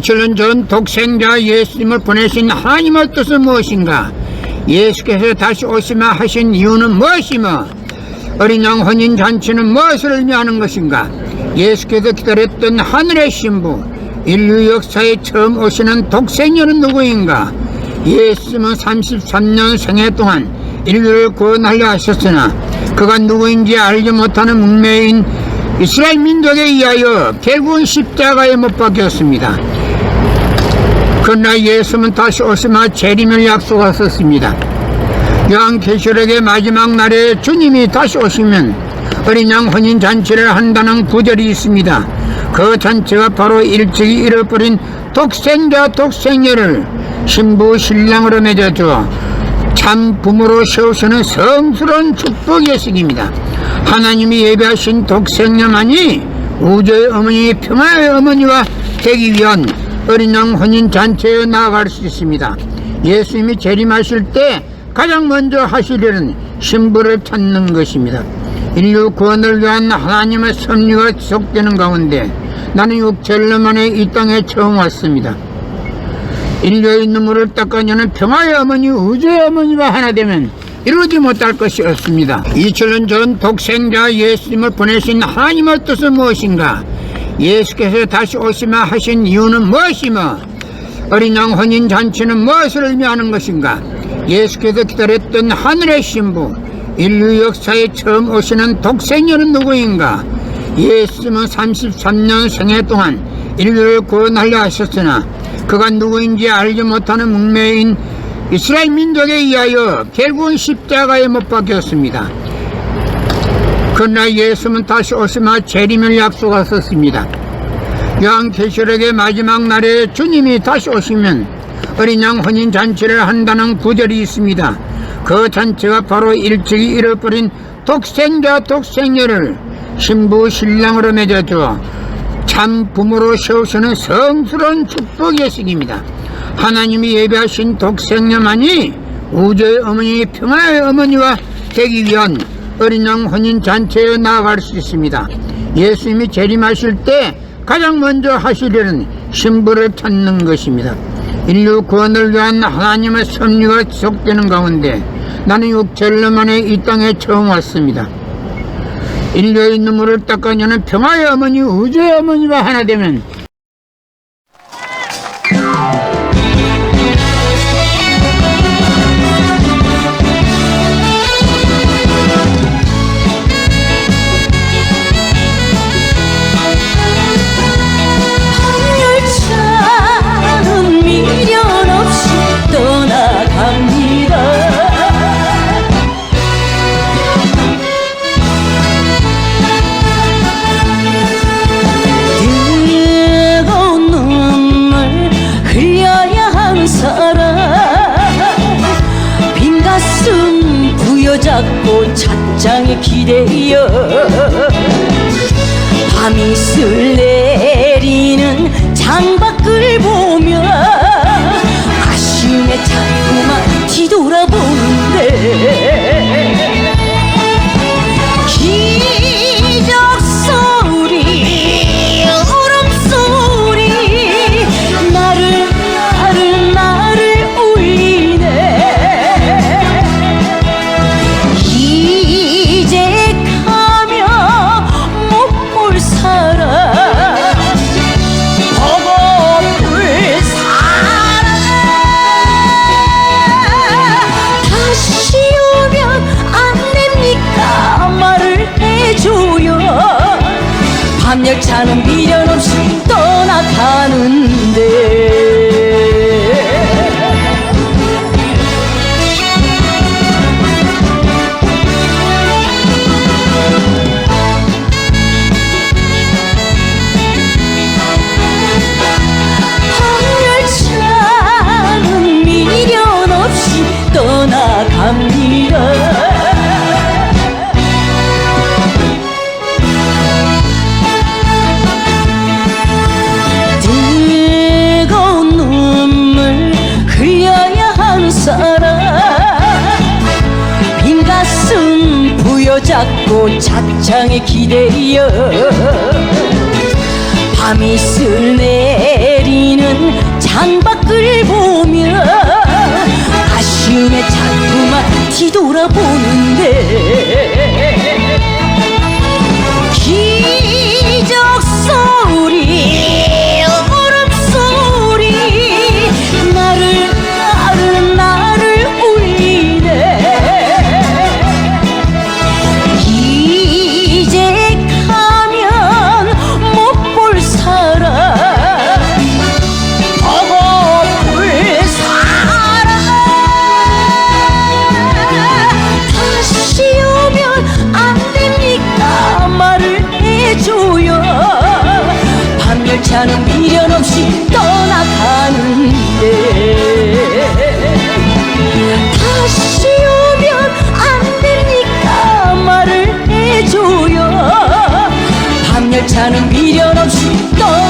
2000년 전 독생자 예수님을 보내신 하나님의 뜻은 무엇인가? 예수께서 다시 오시마 하신 이유는 무엇이며 어린 양 혼인잔치는 무엇을 의미하는 것인가? 예수께서 기다렸던 하늘의 신부, 인류 역사에 처음 오시는 독생녀는 누구인가? 예수님은 33년 생애 동안 인류를 구원하려 하셨으나 그가 누구인지 알지 못하는 문명인 이스라엘 민족에 의하여 결국은 십자가에 못 박혔습니다. 그러나 예수는 다시 오시마 재림을 약속하셨습니다. 요한계시록의 마지막 날에 주님이 다시 오시면 어린 양 혼인잔치를 한다는 구절이 있습니다. 그 잔치가 바로 일찍이 잃어버린 독생자 독생녀를 신부 신랑으로 맺어주어 참 부모로 세우시는 성스러운 축복의 예식입니다. 하나님이 예배하신 독생녀만이 우주의 어머니, 평화의 어머니와 되기 위한 어린 양 혼인잔치에 나아갈 수 있습니다. 예수님이 재림하실 때 가장 먼저 하실 일은 신부를 찾는 것입니다. 인류 구원을 위한 하나님의 섭리가 지속되는 가운데 나는 6천년 만에 이 땅에 처음 왔습니다. 인류의 눈물을 닦아내는 평화의 어머니, 우주의 어머니와 하나 되면 이루지 못할 것이 없습니다. 2000년 전 독생자 예수님을 보내신 하나님의 뜻은 무엇인가? 예수께서 다시 오시마 하신 이유는 무엇이며 어린 양 혼인잔치는 무엇을 의미하는 것인가? 예수께서 기다렸던 하늘의 신부, 인류 역사에 처음 오시는 독생녀는 누구인가? 예수님은 33년 생애 동안 인류를 구원하려 하셨으나 그가 누구인지 알지 못하는 문명인 이스라엘 민족에 의하여 결국은 십자가에 못 박혔습니다. 그러나 예수는 다시 오시마 재림을 약속하셨습니다. 요한계시록의 마지막 날에 주님이 다시 오시면 어린 양 혼인잔치를 한다는 구절이 있습니다. 그 잔치가 바로 일찍이 잃어버린 독생자 독생녀를 신부 신랑으로 맺어주어 참 부모로 세우시는 성스러운 축복의 예식입니다. 하나님이 예배하신 독생녀만이 우주의 어머니, 평화의 어머니와 되기 위한 어린 양 혼인잔치에 나아갈 수 있습니다. 예수님이 재림하실 때 가장 먼저 하실 일은 신부를 찾는 것입니다. 인류 구원을 위한 하나님의 섭리가 지속되는 가운데 나는 6천년 만에 이 땅에 처음 왔습니다. 인류의 눈물을 닦아내는 평화의 어머니, 우주의 어머니와 하나 되면 열차는 미련 없이 떠나갑니다. 뜨거운 눈물 흘려야 한 사람, 빈 가슴 부여잡고 찻장에 기대어 밤이슬 내리는 창밖을 보며 아쉬움에 자꾸만 뒤돌아보는데 기적소리 울음소리 나를 울리네. 이제 가면 못 볼 사람, 보고 볼 사람, 다시 오면 안 됩니까? 말을 해줘요. 밤열차는 미련 없이 떠나가는데 밤열차는 미련 없이 떠나갑니다. 뜨거운 눈물 흘려야 한 사람, 빈 가슴 부여잡고 찻장에 기대어 밤이슬 내리 내리는 창밖을 보며 아쉬움에 자꾸만 뒤돌아보는데 기적 소리 울음소리 나를 울리네 이제 가면 못 볼 사람 볼 사람 다시 오면 안 됩니까 말을 해줘요 밤열차는 미련 없이 떠나가는데 다시 오면 안 됩니까 말을 해줘요 밤열차는 미련 없이 떠나가는데